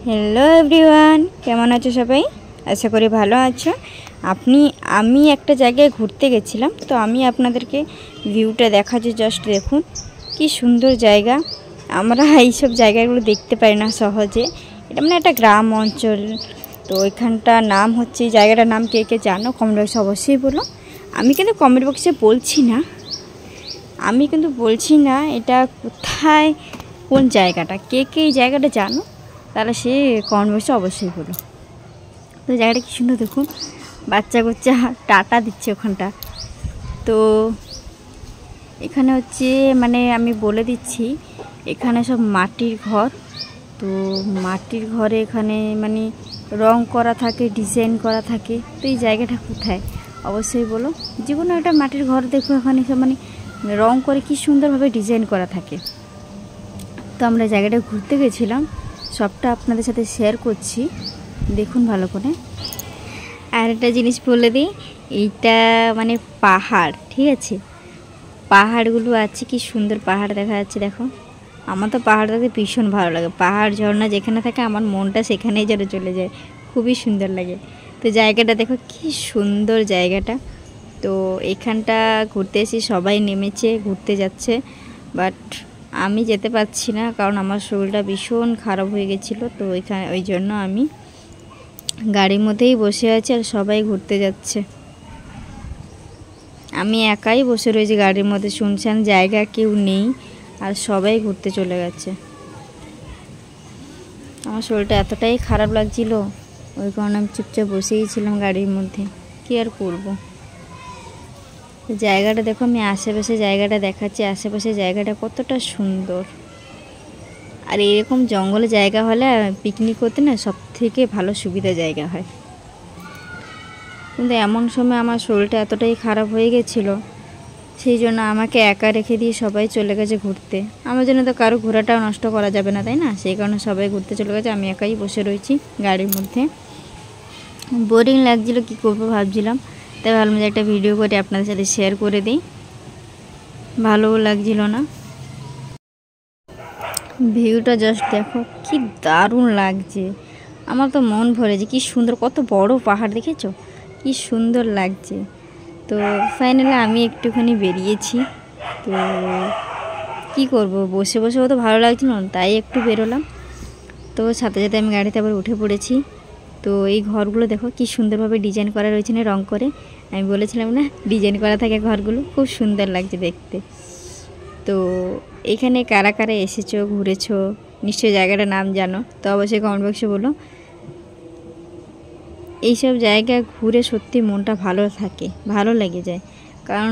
Hello everyone, কেমন আছো সবাই? আশা করি ভালো আছো। আমি একটা জায়গায় ঘুরতে গেছিলাম, তো আমি আপনাদেরকে ভিউটা দেখাচ্ছি। জাস্ট দেখুন কি সুন্দর জায়গা। আমরা এইসব জায়গাগুলো দেখতে পাই না সহজে। এটা মানে একটা গ্রাম অঞ্চল। তো এখানটার নাম হচ্ছে, জায়গাটার নাম কে কে জানো কমেন্ট বক্সে অবশ্যই বলো। আমি কিন্তু কমেন্ট বক্সে বলছি না এটা কোথায়, কোন জায়গাটা। কে কে এই জায়গাটা জানো তাহলে সে কমেন্ট বক্সে অবশ্যই বলো। তো জায়গাটা কি সুন্দর দেখুন, বাচ্চা কাচ্চা টাটা দিচ্ছে ওখানটা। তো এখানে হচ্ছে মানে আমি বলে দিচ্ছি, এখানে সব মাটির ঘর। তো মাটির ঘরে এখানে মানে রং করা থাকে, ডিজাইন করা থাকে। তো এই জায়গাটা কোথায় অবশ্যই বলো। যে কোনো একটা মাটির ঘর দেখো, এখানে সব মানে রং করে কি সুন্দরভাবে ডিজাইন করা থাকে। তো আমরা জায়গাটা ঘুরতে গেছিলাম, সবটা আপনাদের সাথে শেয়ার করছি, দেখুন ভালো করে। আর একটা জিনিস বলে দিই, এইটা মানে পাহাড়, ঠিক আছে? পাহাড়গুলো আছে, কি সুন্দর পাহাড় দেখা যাচ্ছে দেখো। আমার তো পাহাড় দেখতে ভীষণ ভালো লাগে। পাহাড় ঝর্ণা যেখানে থাকে আমার মনটা সেখানেই যেন চলে যায়, খুবই সুন্দর লাগে। তো জায়গাটা দেখো কি সুন্দর জায়গাটা। তো এখানটা ঘুরতে এসে সবাই নেমেছে, ঘুরতে যাচ্ছে, বাট আমি যেতে পারছি না, কারণ আমার শরীরটা ভীষণ খারাপ হয়ে গেছিলো। তো ওই জন্য আমি গাড়ির মধ্যেই বসে আছি, আর সবাই ঘুরতে যাচ্ছে। আমি একাই বসে রয়েছি গাড়ির মধ্যে, শুনছেন জায়গা কেউ নেই, আর সবাই ঘুরতে চলে গেছে। আমার শরীরটা এতটাই খারাপ লাগছিল, ওই কারণে আমি চুপচাপ বসেই ছিলাম গাড়ির মধ্যে। কী আর করবো। জায়গাটা দেখো, আমি আশেপাশে জায়গাটা দেখাচ্ছি, আশেপাশে জায়গাটা কতটা সুন্দর। আর এরকম জঙ্গলে জায়গা হলে পিকনিক করতে না সব থেকে ভালো সুবিধা জায়গা হয়। কিন্তু এমন সময় আমার শরীরটা এতটাই খারাপ হয়ে গেছিলো, সেই জন্য আমাকে একা রেখে দিয়ে সবাই চলে গেছে ঘুরতে। আমার জন্য তো কারো ঘোরাটাও নষ্ট করা যাবে না, তাই না? সেই কারণে সবাই ঘুরতে চলে গেছে, আমি একাই বসে রয়েছি গাড়ির মধ্যে। বোরিং লাগছিলো, কী করবো ভাবছিলাম, তাই ভাবলাম যে একটা ভিডিও করে আপনাদের সাথে শেয়ার করে দিই। ভালোও লাগছিল না। ভিউটা জাস্ট দেখো কি দারুণ লাগছে, আমার তো মন ভরেছে। কি সুন্দর, কত বড় পাহাড় দেখেছো, কি সুন্দর লাগছে। তো ফাইনালি আমি একটুখানি বেরিয়েছি। তো কি করব, বসে বসেও তো ভালো লাগছিল না, তাই একটু বেরোলাম। তো সাথে সাথে আমি গাড়িতে আবার উঠে পড়েছি। তো এই ঘরগুলো দেখো কি সুন্দরভাবে ডিজাইন করা রয়েছে না, রং করে। আমি বলেছিলাম না ডিজাইন করা থাকে ঘরগুলো, খুব সুন্দর লাগছে দেখতে। তো এখানে কারা কারা এসেছো, ঘুরেছো, নিশ্চয়ই জায়গাটার নাম জানো, তো অবশ্যই কমেন্ট বক্সে বলো। এইসব জায়গা ঘুরে সত্যি মনটা ভালো থাকে, ভালো লেগে যায়, কারণ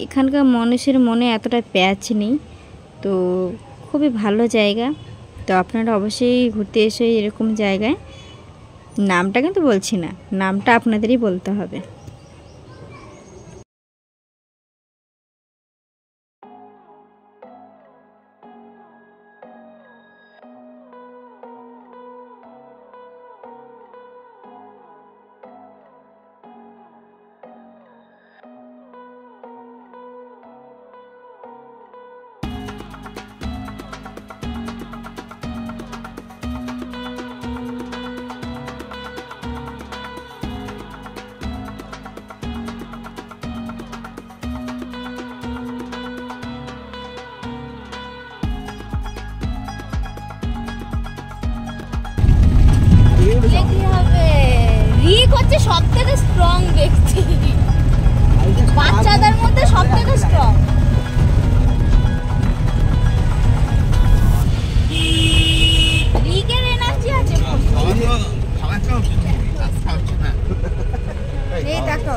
এখানকার মানুষের মনে এতটা প্যাচ নেই। তো খুবই ভালো জায়গা। তো আপনারা অবশ্যই ঘুরতে এসে এরকম জায়গায়, নামটা কিন্তু বলছি না, নামটা আপনাদেরই বলতে হবে। রিক হচ্ছে সবথেকে স্ট্রং ব্যক্তি, বাচ্চাদের মধ্যে সবথেকে স্ট্রং। রিকের এনার্জি আছে। এই দেখো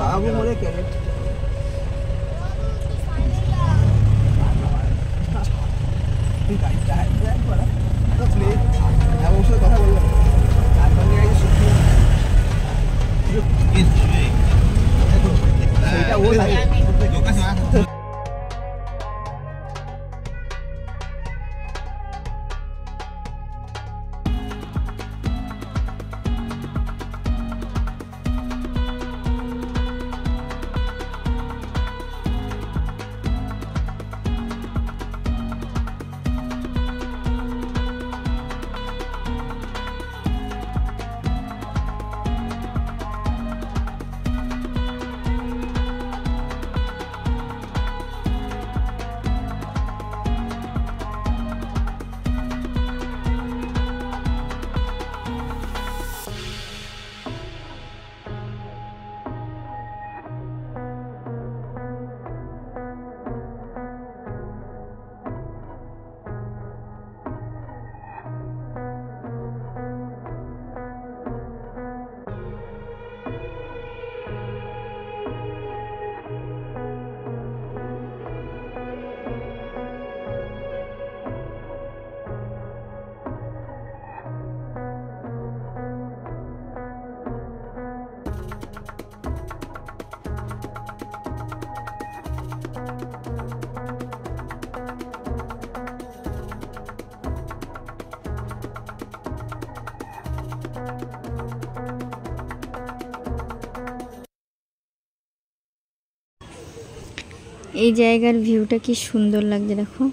এই জায়গার ভিউটা কি সুন্দর লাগছে দেখো।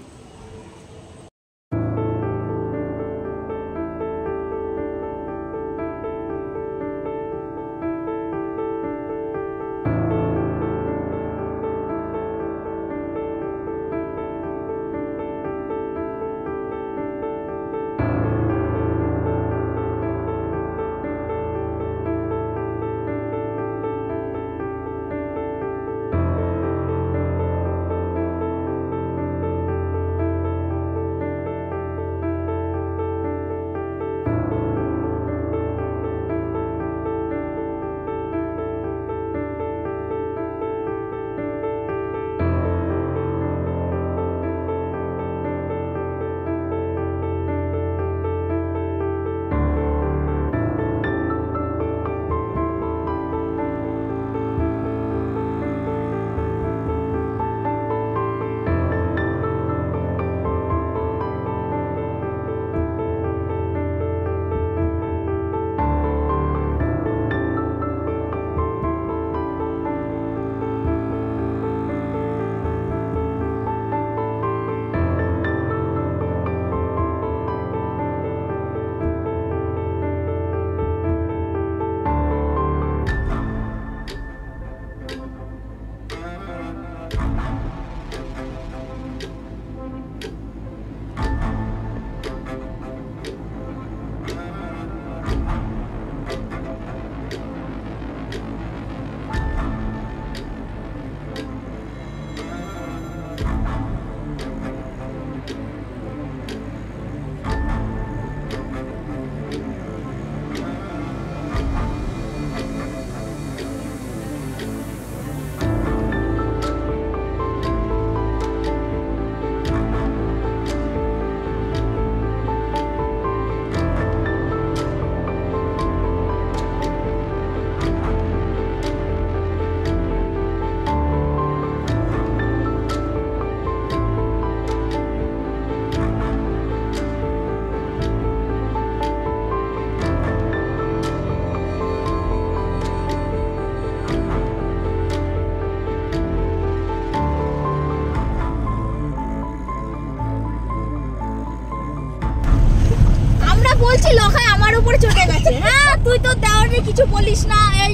বলছি লখাই আমার উপরে চটে গেছে। হ্যাঁ তুই তো দেওয়ারে কিছু বলিস না, এই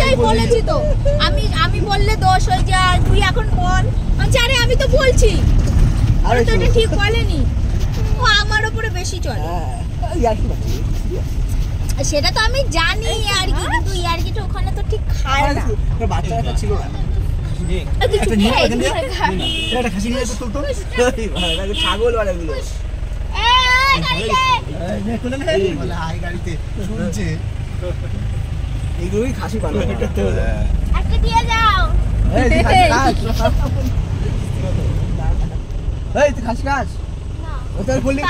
আমি বলেছি তো, আমি বললে দোষ হয়ে যায়, তুই এখন বল। আরে আমি তো বলছি, আরে তো এটা ঠিক বলেনি, ও আমার উপরে বেশি চলে। সেটা তো আমি জানি আর কি, কিন্তু ইয়ার কি ওখানে তো ঠিক খায় না। বাচ্চা একটা ছিল না, একটা খাসি নিয়ে তুলতো ছাগল বাড়াগুলো এইগুলোই খাসি বানাবো। আজকে দিয়ে যাও। এই তুই খাসি খাস? ওটার বললি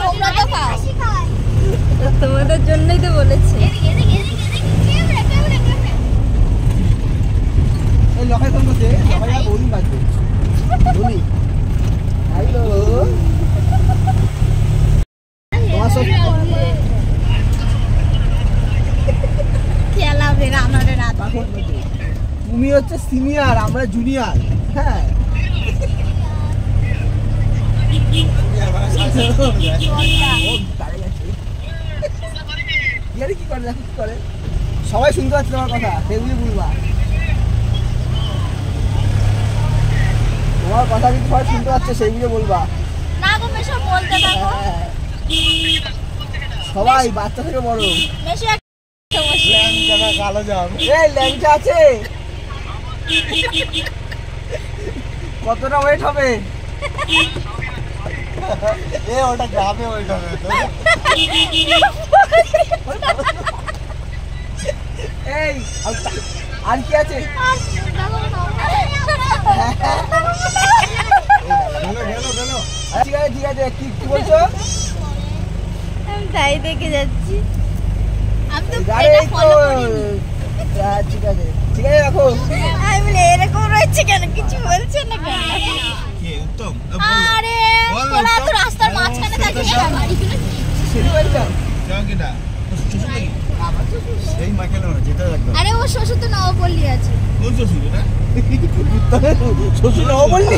তোমরা তো খাসি খাও, তোমাদের জন্যই তো বলেছি। এই লখাই ফোন করছে, লখাই বৌদি বাজবে বলি হ্যালো তোমার সব খেলা বেরা আমাদের রাত। তুমি হচ্ছে সিনিয়র, আমরা জুনিয়র। হ্যাঁ কি করে দেখো কি করে, সবাই শুনতে পাচ্ছে তোমার কথা, সেগুলি বলবা। তোমার কথা কিন্তু সবাই শুনতে পাচ্ছে, সেইগুলো বলবা। না গো মেশো বলতে থাকো। সবাই বাচ্চা থেকে বড়। মেশো ল্যাংচা কালো জাম, এই ল্যাংচা আছে কতটা ওয়েট হবে? এ ওটা গ্রামে ওয়েট হবে তো। এই আর কি আছে? ঠিক আছে ঠিক আছে, কি বলছো? আমি তাই দেখে যাচ্ছি। আমি তো এটা ফলো করিনি। ঠিক আছে ঠিক আছে রাখো। আমি বলে এরকম রয়েছে কেন, কিছু বলছে না কেন? কে উত্তম? আরে তোরা তো রাস্তার মাঝখানে থাকিস কেন? সিঁড়ি বাড়িটা যাও কিনা এটা একদম আরে ও শ্বশুর তো নবপল্লী আছে। কোন শ্বশুর এটা শ্বশুর নবপল্লী